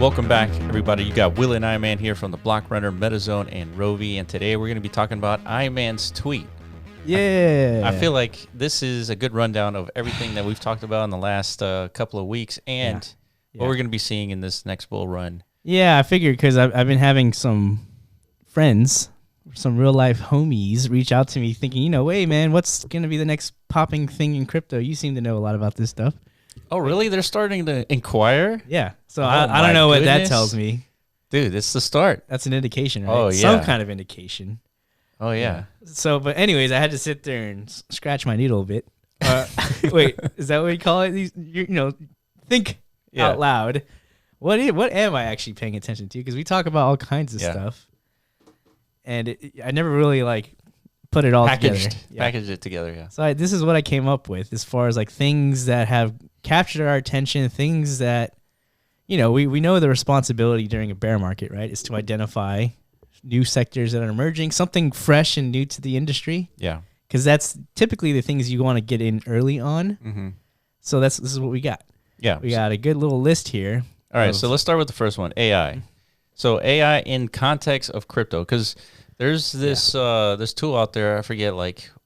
Welcome back, everybody. You got Will and Iman here from the Block Runner, MetaZone, and Rovi, and today we're going to be talking about Iman's tweet. Yeah. I feel like this is a good rundown of everything that we've talked about in the last couple of weeks and what we're going to be seeing in this next bull run. Yeah, I figured because I've been having some friends, some real life homies reach out to me thinking, hey, man, what's going to be the next popping thing in crypto? You seem to know a lot about this stuff. Oh, really? They're starting to inquire? Yeah. So I don't know what that tells me. Dude, it's the start. That's an indication, right? Oh, yeah. Some kind of indication. Oh, yeah. So, but anyways, I had to sit there and scratch my needle a bit. Wait, is that what we call it? Think out loud. What am I actually paying attention to? Because we talk about all kinds of stuff. And I never really put it all together. Packaged it together, yeah. So this is what I came up with as far as things that have captured our attention, things that, we know the responsibility during a bear market, right, is to identify new sectors that are emerging, something fresh and new to the industry. Yeah. Because that's typically the things you want to get in early on. Mm-hmm. So this is what we got. Yeah. We got a good little list here. All right, so let's start with the first one, AI. So AI in context of crypto, because there's this this tool out there, I forget,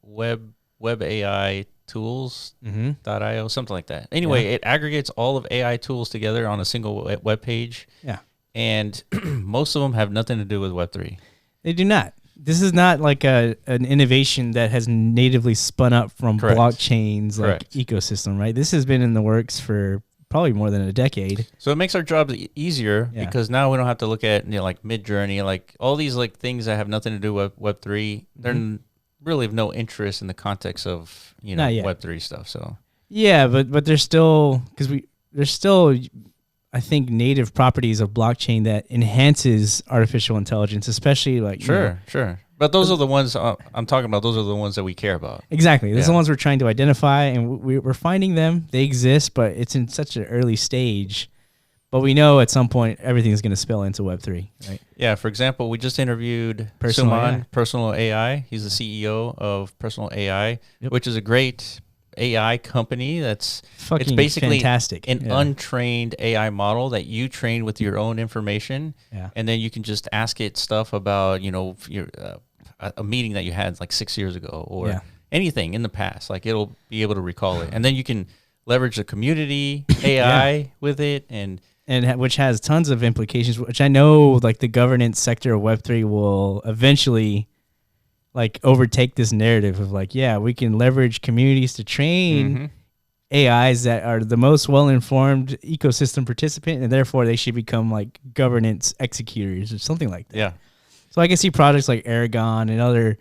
web AI tools.io, something like that. Anyway, it aggregates all of AI tools together on a single web page. Yeah. And most of them have nothing to do with Web3. They do not. This is not an innovation that has natively spun up from blockchains ecosystem, right? This has been in the works for probably more than a decade. So it makes our jobs easier because now we don't have to look at Midjourney, all these things that have nothing to do with Web3. They're really of no interest in the context of Web3 stuff. So but there's still I think native properties of blockchain that enhances artificial intelligence, especially sure. But those are the ones I'm talking about. Those are the ones that we care about. Exactly. Those are the ones we're trying to identify, and we're finding them. They exist, but it's in such an early stage. But we know at some point everything's going to spill into Web3, right? Yeah. For example, we just interviewed Personal AI. He's the CEO of Personal AI, which is a great AI company that's fucking basically fantastic. An untrained AI model that you train with your own information, and then you can just ask it stuff about a meeting that you had 6 years ago or anything in the past. It'll be able to recall it, and then you can leverage the community AI with it, and which has tons of implications. Which I know the governance sector of Web3 will eventually overtake this narrative of we can leverage communities to train AIs that are the most well-informed ecosystem participant, and therefore they should become governance executors or something like that. Yeah. So I can see projects like Aragon and other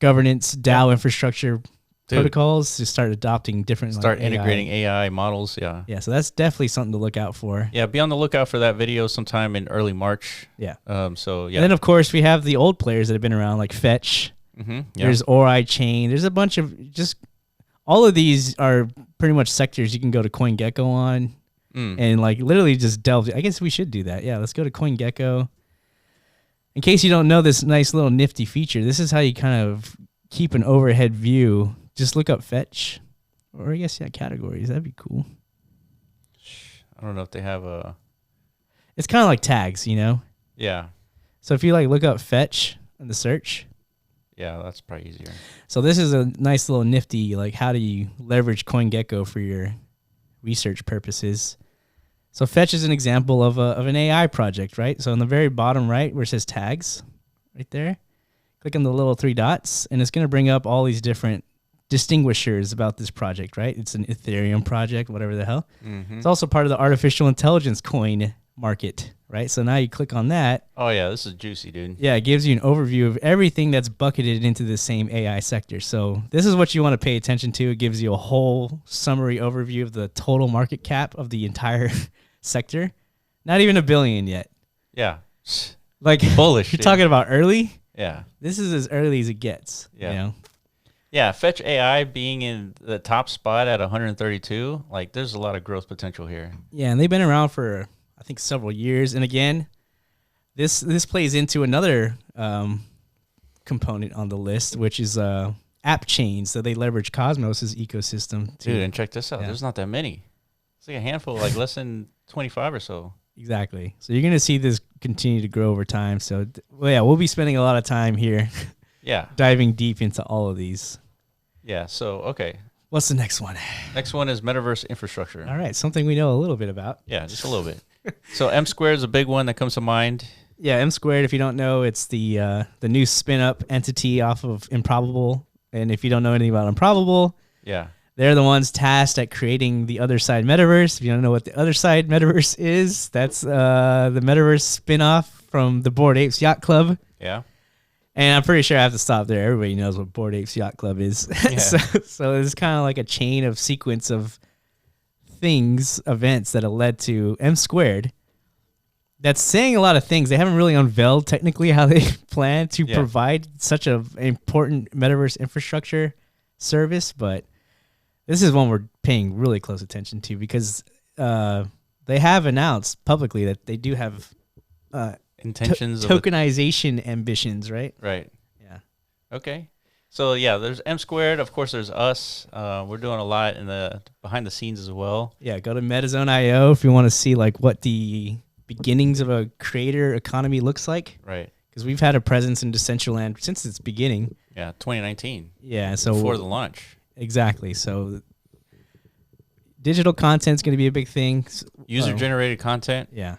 governance DAO infrastructure protocols to start adopting different integrating AI models. Yeah. Yeah. So that's definitely something to look out for. Yeah. Be on the lookout for that video sometime in early March. Yeah. And then of course we have the old players that have been around like Fetch. There's Ori Chain. There's a bunch of all of these are pretty much sectors you can go to CoinGecko on and literally just delve. I guess we should do that. Yeah. Let's go to CoinGecko. In case you don't know this nice little nifty feature, this is how you kind of keep an overhead view. Just look up Fetch, or I guess categories. That'd be cool. I don't know if they have a. It's kind of like tags, Yeah. So if you look up Fetch in the search. Yeah, that's probably easier. So this is a nice little nifty, how do you leverage CoinGecko for your research purposes? So Fetch is an example of an AI project, right? So on the very bottom right where it says tags, right there, click on the little 3 dots, and it's going to bring up all these different distinguishers about this project, right? It's an Ethereum project, whatever the hell. It's also part of the artificial intelligence coin market, right? So now you click on that. Oh, yeah, this is juicy, dude. Yeah, it gives you an overview of everything that's bucketed into the same AI sector. So this is what you want to pay attention to. It gives you a whole summary overview of the total market cap of the entire sector. Not even $1 billion yet. Yeah. Bullish. You're talking about early? Yeah. This is as early as it gets. Yeah. Yeah, Fetch AI being in the top spot at 132, there's a lot of growth potential here. Yeah, and they've been around for I think several years. And again, this plays into another component on the list, which is app chains. So they leverage Cosmos's ecosystem. Dude, and check this out. There's not that many. It's a handful, less than 25 or so. Exactly. So you're going to see this continue to grow over time. So, we'll be spending a lot of time here Yeah. diving deep into all of these. Yeah. So, okay. What's the next one? Next one is Metaverse Infrastructure. All right. Something we know a little bit about. Yeah, just a little bit. So M Squared is a big one that comes to mind. Yeah, M Squared, if you don't know, it's the new spin-up entity off of Improbable. And if you don't know anything about Improbable, Yeah. they're the ones tasked at creating the Other Side Metaverse. If you don't know what the Other Side Metaverse is, that's the Metaverse spin-off from the Bored Apes Yacht Club. Yeah. And I'm pretty sure I have to stop there. Everybody knows what Bored Apes Yacht Club is. Yeah. so it's kind of like a chain of sequence of events that have led to M Squared. That's saying a lot of things. They haven't really unveiled technically how they plan to provide such an important metaverse infrastructure service, but this is one we're paying really close attention to because they have announced publicly that they do have intentions tokenization ambitions, right? Right. Yeah. Okay. So yeah, there's M Squared. Of course, there's us. We're doing a lot in the behind the scenes as well. Yeah. Go to MetaZone.io if you want to see like what the beginnings of a creator economy looks like. Right. Because we've had a presence in Decentraland since its beginning. Yeah, 2019. Yeah. So before the launch. Exactly. So digital content is going to be a big thing. User generated content. Yeah.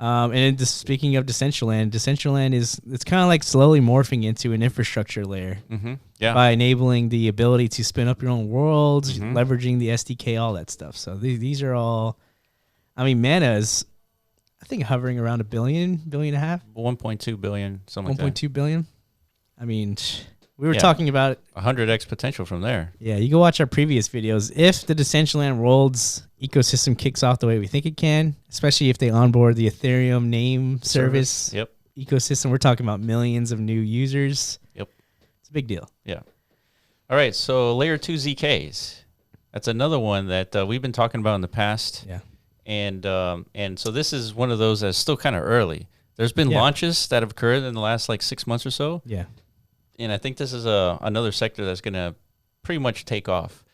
And speaking of Decentraland it's kind of like slowly morphing into an infrastructure layer. Mm-hmm. Yeah. By enabling the ability to spin up your own worlds, leveraging the SDK, all that stuff. So these are all, I mean, Mana is, I think, hovering around $1 billion and a half. 1.2 billion, something like that. 1.2 billion. I mean, we were talking about 100x potential from there. Yeah, you go watch our previous videos. If the Decentraland Worlds ecosystem kicks off the way we think it can, especially if they onboard the Ethereum name service ecosystem, we're talking about millions of new users. Yep. It's a big deal. Yeah. All right, so layer 2 ZKs. That's another one that we've been talking about in the past. Yeah. And so this is one of those that's still kind of early. There's been launches that have occurred in the last like 6 months or so. Yeah. And I think this is another sector that's going to pretty much take off.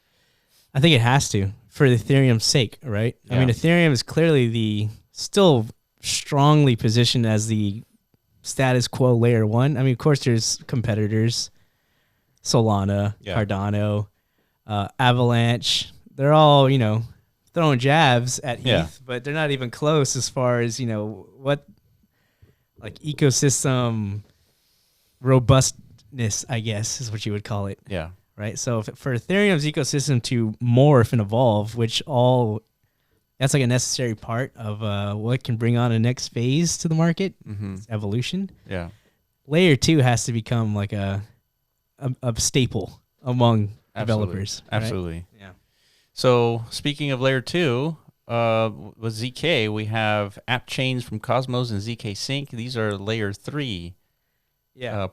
I think it has to for Ethereum's sake, right? Yeah. I mean, Ethereum is clearly still strongly positioned as the status quo layer 1. I mean, of course, there's competitors, Solana, Cardano, Avalanche. They're all, throwing jabs at ETH, but they're not even close as far as, what like ecosystem robustness, I guess, is what you would call it. Yeah. Right. So for Ethereum's ecosystem to morph and evolve, that's like a necessary part of what can bring on a next phase to the market, evolution. Yeah. Layer 2 has to become like a staple among developers. Right? Absolutely. Yeah. So speaking of layer 2, with ZK, we have app chains from Cosmos and ZK Sync. These are layer 3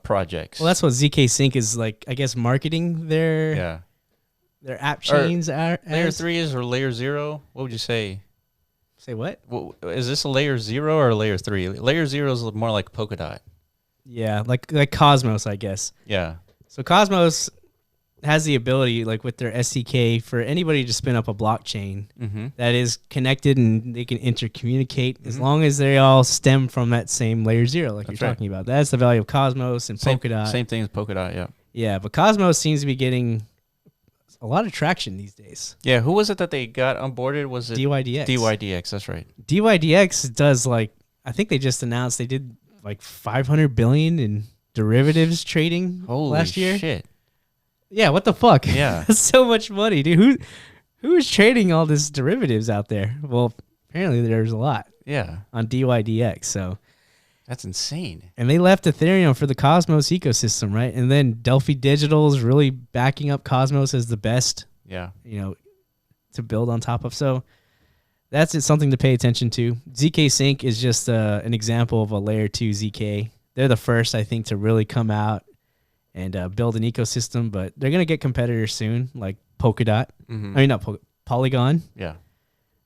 projects. Well, that's what ZK Sync is like, I guess, marketing their app chains. Layer 3 is or layer 0? What would you say? Say what? Is this a layer 0 or layer 3? Layer 0 is more like Polkadot. Yeah, like Cosmos, I guess. Yeah. So Cosmos has the ability, like with their SDK, for anybody to spin up a blockchain that is connected and they can intercommunicate as long as they all stem from that same layer 0, like you're talking about. That's the value of Cosmos and Polkadot. Same thing as Polkadot, yeah. Yeah, but Cosmos seems to be getting a lot of traction these days. Yeah, who was it that they got onboarded? Was it DYDX? DYDX, that's right. DYDX does I think they just announced they did like $500 billion in derivatives trading last year. Holy shit. Yeah, what the fuck? Yeah. That's so much money, dude. Who is trading all this derivatives out there? Well, apparently there's a lot. Yeah. On DYDX, so. That's insane. And they left Ethereum for the Cosmos ecosystem, right? And then Delphi Digital is really backing up Cosmos as the best, to build on top of. So that's something to pay attention to. ZK Sync is just an example of a layer 2 ZK. They're the first, I think, to really come out and build an ecosystem, but they're going to get competitors soon, like Polkadot. I mean, not Polygon. Yeah.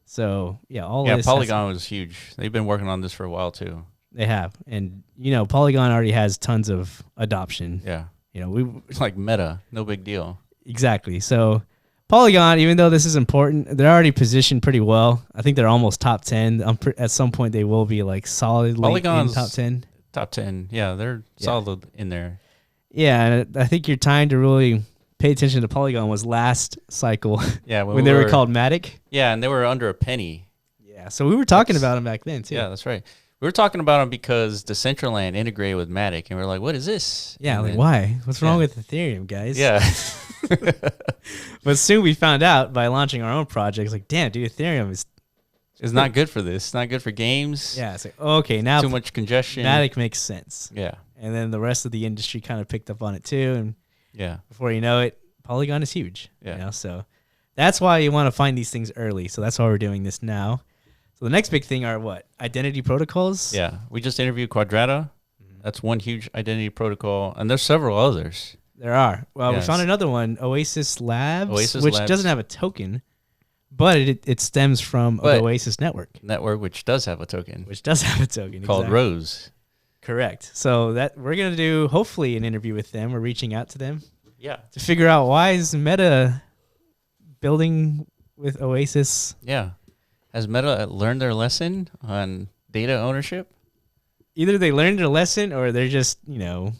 So, Polygon was huge. They've been working on this for a while, too. They have. And, Polygon already has tons of adoption. Yeah. We like Meta. No big deal. Exactly. So Polygon, even though this is important, they're already positioned pretty well. I think they're almost top 10. At some point, they will be like solidly Polygon's in top 10. Top 10. Yeah, they're solid in there. Yeah, and I think your time to really pay attention to Polygon was last cycle. Yeah, when they were called Matic. Yeah, and they were under a penny. Yeah, so we were talking about them back then too. Yeah, that's right. We were talking about them because Decentraland integrated with Matic, and we are like, what is this? Yeah, and like then, why? What's wrong with Ethereum, guys? Yeah. But soon we found out by launching our own projects, like, damn, dude, Ethereum is It's not good for this. It's not good for games. Yeah, it's like, okay, now too much congestion. Matic makes sense. Yeah. And then the rest of the industry kind of picked up on it too. And yeah, before you know it, Polygon is huge. Yeah. You know? So that's why you want to find these things early. So that's why we're doing this now. So the next big thing are what? Identity protocols? Yeah. We just interviewed Quadrata. That's one huge identity protocol. And there's several others. There are. Well, Yes. we found another one, Oasis Labs, Oasis which Labs. doesn't have a token, but it stems from But- the Oasis network, Network, which does have a token which does have a token. called exactly. Rose. Correct. So that we're going to do, hopefully, an interview with them. We're reaching out to them Yeah. to figure out why is Meta building with Oasis. Yeah. Has Meta learned their lesson on data ownership Either they learned their lesson or they're just,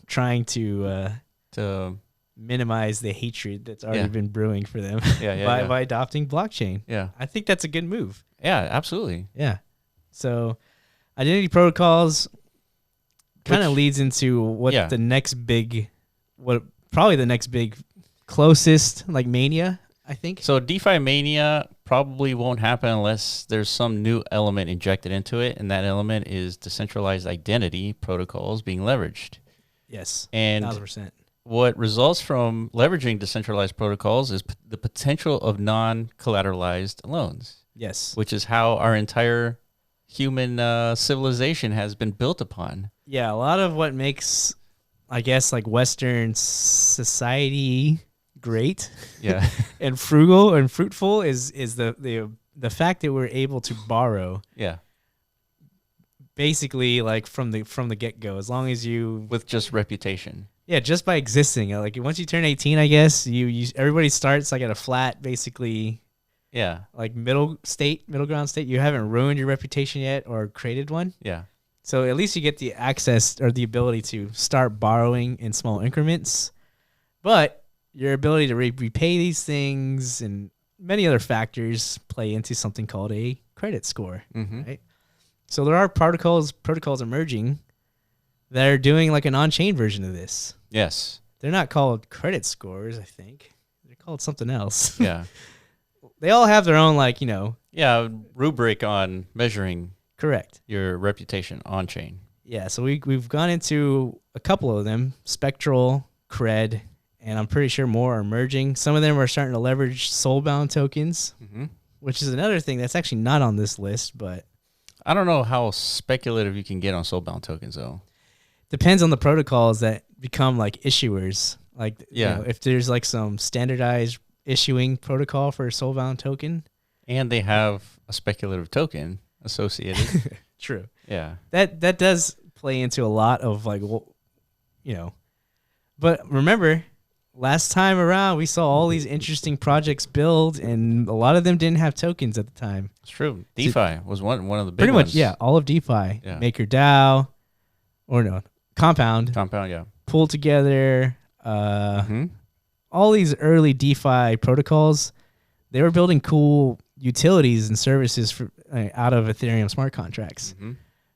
trying to to minimize the hatred that's already Yeah. been brewing for them yeah, by adopting blockchain. yeah. I think that's a good move. Yeah, absolutely. Yeah. So identity protocols kind of Which- leads into what Yeah. probably the next big closest like mania, I think. So DeFi mania probably won't happen unless there's some new element injected into it, and that element is decentralized identity protocols being leveraged. Yes. And 1,000%. what results from leveraging decentralized protocols is the potential of non-collateralized loans, Yes. which is how our entire human civilization has been built upon. Yeah, a lot of what makes, I guess, like Western society great Yeah. and frugal and fruitful is the fact that we're able to borrow Yeah. basically like from the get-go, as long as you With just reputation. just by existing. Like once you turn 18, I guess you everybody starts like at a flat, basically Yeah. like middle ground state. You haven't ruined your reputation yet or created one. Yeah. So at least you get the access or the ability to start borrowing in small increments. But your ability to repay these things and many other factors play into something called a credit score. Mm-hmm. Right? So there are protocols emerging that are doing like an on-chain version of this. Yes. They're not called credit scores, I think. They're called something else. Yeah. They all have their own Yeah. Rubric on measuring correct. your reputation on chain. Yeah, so we've gone into a couple of them, Spectral, Cred, and I'm pretty sure more are emerging. Some of them are starting to leverage soulbound tokens, Mm-hmm. which is another thing that's actually not on this list, but I don't know how speculative you can get on soulbound tokens, though. depends on the protocols that become like issuers. Like, Yeah. if there's like some standardized issuing protocol for a soulbound token. And they have a speculative token associated. True. Yeah. That does play into a lot of but remember, last time around we saw all these interesting projects build, and a lot of them didn't have tokens at the time. It's true. DeFi was one of the big Pretty ones. much, yeah, all of DeFi, Yeah. MakerDAO, or no, Compound, Compound, yeah. Pull Together, Mm-hmm. all these early DeFi protocols, they were building cool utilities and services for out of Ethereum smart contracts, Mm-hmm.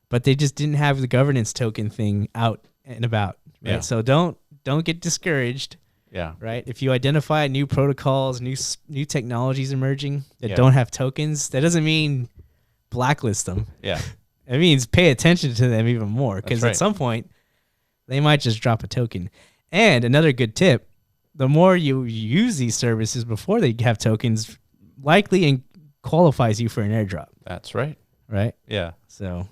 but they just didn't have the governance token thing out and about. Right? Yeah. So don't get discouraged. Yeah. Right? If you identify new protocols, new technologies emerging that Yeah. don't have tokens, that doesn't mean blacklist them. Yeah. It means pay attention to them even more, because That's right. at some point they might just drop a token. And another good tip, the more you use these services before they have tokens, likely and qualifies you for an airdrop, That's right. right? Yeah. So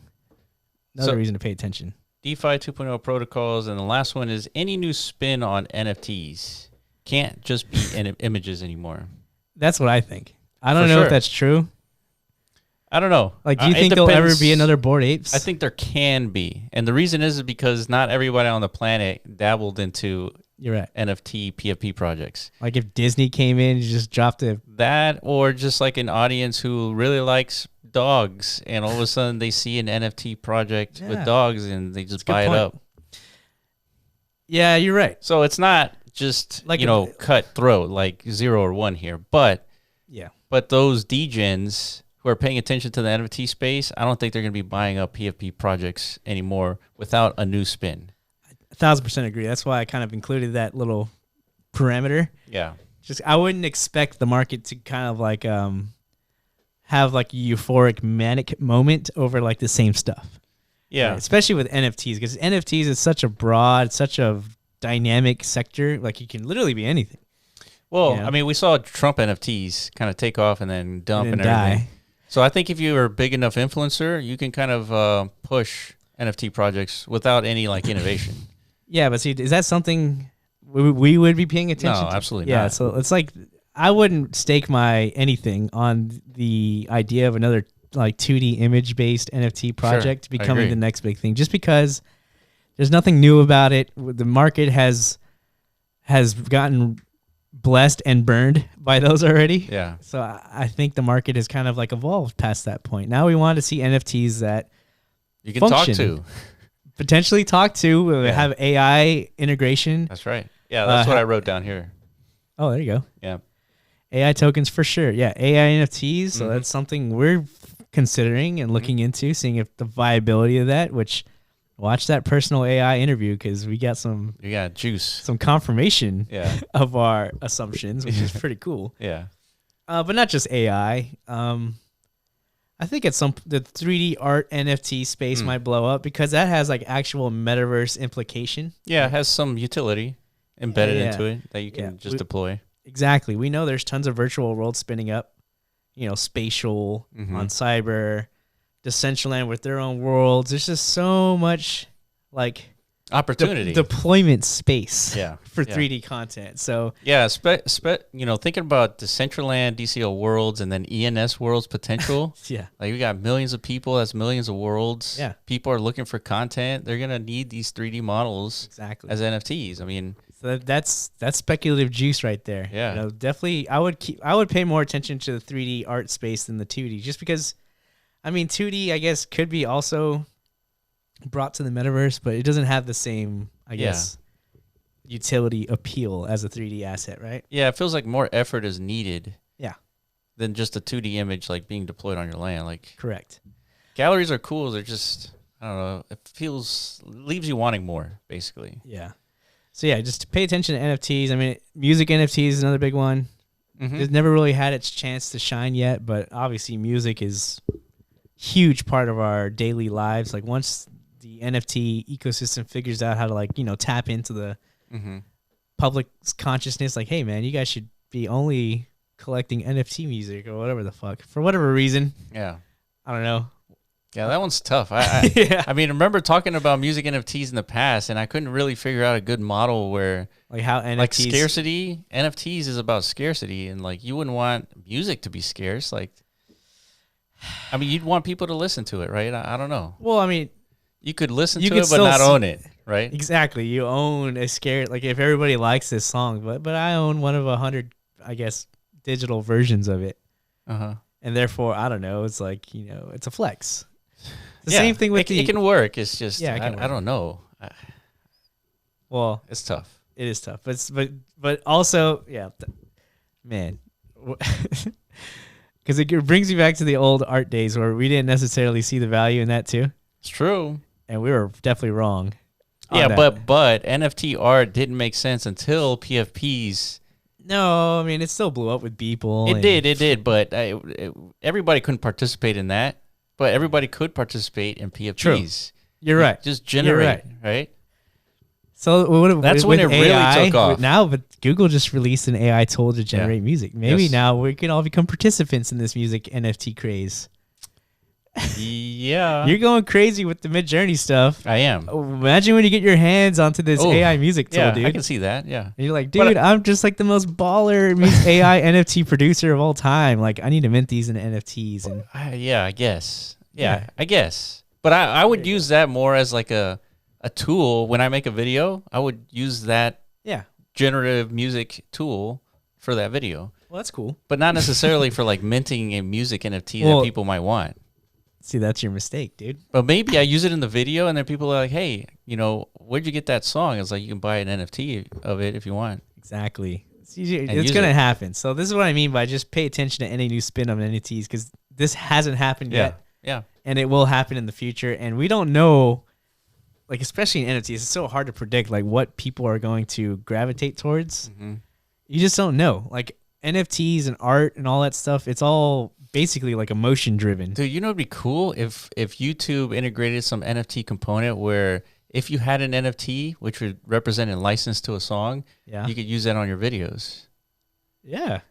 another So- reason to pay attention. DeFi 2.0 protocols. And the last one is any new spin on NFTs. Can't just be images anymore. That's what I think. I don't For know sure. if that's true. I don't know. Like, do you It think there'll ever depends. be another Bored Apes? I think there can be. And the reason is because not everybody on the planet dabbled into You're right. NFT PFP projects. Like if Disney came in, you just dropped a That, or just like an audience who really likes dogs, and all of a sudden they see an NFT project with dogs, and they just buy it up. Yeah, you're right. So it's not just like cutthroat like 0 or 1 here, but those degens who are paying attention to the NFT space, I don't think they're going to be buying up PFP projects anymore without a new spin. 1,000% agree. That's why I kind of included that little parameter. Yeah. Just I wouldn't expect the market to kind of like have like a euphoric manic moment over like the same stuff. Yeah. Right? Especially with NFTs, because NFTs is such a broad, such a dynamic sector. Like you can literally be anything. Well, I mean, we saw Trump NFTs kind of take off and then dump and everything. Die. So I think if you're a big enough influencer, you can kind of push NFT projects without any like innovation. Yeah, but see, is that something we would be paying attention to? No, absolutely not. Yeah, so it's like I wouldn't stake my anything on the idea of another like 2D image-based NFT project becoming the next big thing, just because there's nothing new about it. The market has gotten blessed and burned by those already. Yeah. So I think the market has kind of like evolved past that point. Now we want to see NFTs that you can talk to. Potentially talk to, have AI integration. That's right. Yeah, that's what I wrote down here. Oh, there you go. Yeah. AI tokens for sure. Yeah, AI NFTs. So that's something we're considering and looking into, seeing if the viability of that, which watch that personal AI interview because we got some confirmation of our assumptions, which is pretty cool. Yeah. But not just AI. I think the 3D art NFT space might blow up because that has like actual metaverse implication. Yeah, it has some utility embedded into it that you can just deploy. Exactly. We know there's tons of virtual worlds spinning up, spatial on Cyber, Decentraland with their own worlds. There's just so much like opportunity deployment space for 3D content. So thinking about Decentraland, DCO worlds, and then ENS worlds potential. Like we got millions of people, that's millions of worlds. People are looking for content. They're gonna need these 3D models as NFTs. I mean, so that's speculative juice right there. Definitely I would pay more attention to the 3D art space than the 2D, just because I mean 2D I guess could be also brought to the metaverse, but it doesn't have the same, I guess, utility appeal as a 3D asset, right? Yeah, it feels like more effort is needed. Yeah. Than just a 2D image like being deployed on your land. Like correct. Galleries are cool. They're just I don't know. It leaves you wanting more, basically. Yeah. So just pay attention to NFTs. I mean, music NFTs is another big one. It's never really had its chance to shine yet, but obviously music is a huge part of our daily lives. Like once the NFT ecosystem figures out how to tap into the public's consciousness, like, hey man, you guys should be only collecting NFT music or whatever the fuck for whatever reason. Yeah, I don't know. Yeah, that one's tough. I mean, I remember talking about music NFTs in the past, and I couldn't really figure out a good model where how NFTs, like scarcity. NFTs is about scarcity, and like you wouldn't want music to be scarce. Like, I mean, you'd want people to listen to it, right? I don't know. Well, I mean, you could listen to it, but not own it, right? Exactly. You own a like if everybody likes this song, but I own one of 100, I guess, digital versions of it. And therefore, I don't know. It's like, it's a flex. The same thing with it can work. It's just, I don't know. Well, it's tough. It is tough. But also, man, because it brings me back to the old art days where we didn't necessarily see the value in that too. It's true. And we were definitely wrong. Yeah, but NFT art didn't make sense until PFPs. No, I mean, it still blew up with people. It did, but everybody couldn't participate in that. But everybody could participate in PFPs. True. You're right. Just generate, right? So that's when it really took off. Now, but Google just released an AI tool to generate music. Maybe now we can all become participants in this music NFT craze. Yeah. You're going crazy with the Midjourney stuff. I am. Imagine when you get your hands onto this AI music tool, dude. I can see that, yeah. And you're like, dude, I'm just like the most baller AI NFT producer of all time. Like, I need to mint these in NFTs. And I guess. Yeah, I guess. But I would use that more as like a tool when I make a video. I would use that Yeah. generative music tool for that video, Well, that's cool. but not necessarily for like minting a music NFT Well, that people might want. See, that's your mistake, dude. But maybe I use it in the video, and then people are like, "Hey, you know, where'd you get that song?" It's like you can buy an NFT of it if you want. Exactly. It's use going to it. happen. So this is what I mean by just pay attention to any new spin on NFTs, because this hasn't happened yet. Yeah. And it will happen in the future. And we don't know, like, especially in NFTs, it's so hard to predict, like, what people are going to gravitate towards. Mm-hmm. You just don't know. Like, NFTs and art and all that stuff, it's all basically like emotion driven. Dude, you know, it'd be cool if YouTube integrated some NFT component where if you had an NFT which would represent a license to a song, you could use that on your videos. Yeah,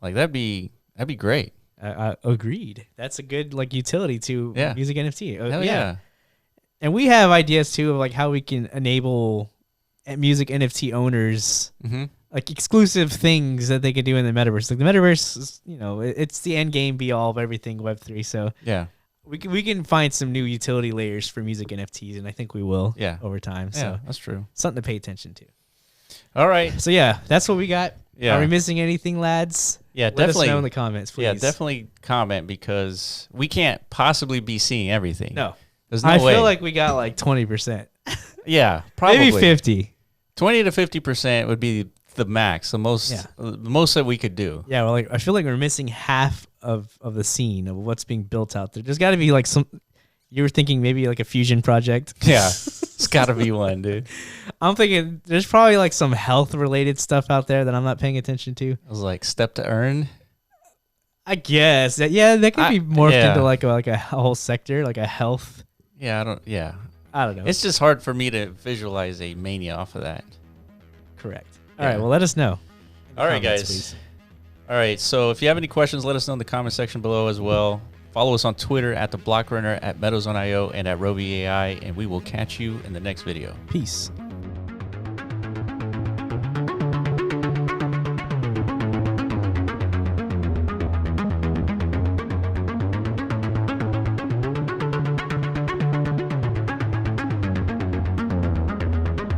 like that'd be great. Agreed. That's a good like utility to music NFT. Hell yeah. And we have ideas too of like how we can enable music NFT owners. Mm-hmm. Like exclusive things that they can do in the metaverse. Like the metaverse is, you know, it's the end game be all of everything Web3. So yeah, we can find some new utility layers for music NFTs, and I think we will over time. Yeah, so that's true. Something to pay attention to. All right. So yeah, that's what we got. Yeah. Are we missing anything, lads? Yeah, Let definitely. us know in the comments, please. Yeah, definitely comment because we can't possibly be seeing everything. No. There's no I way. feel like we got like 20%. Yeah, probably. Maybe 50. 20 to 50% would be the max, the most that we could do. Yeah, well, like I feel like we're missing half of the scene of what's being built out there. There's got to be like some. You were thinking maybe like a fusion project. Yeah, it's got to be one, dude. I'm thinking there's probably like some health related stuff out there that I'm not paying attention to. I was like, step to earn. I guess that could be morphed into like a whole sector, like a health. Yeah, I don't know. It's just hard for me to visualize a mania off of that. Correct. All right, well, let us know. All right, guys. Please. All right, so if you have any questions, let us know in the comment section below as well. Follow us on Twitter at The Blockrunner, at MeadowsOnIO, and at RobyAI, and we will catch you in the next video. Peace.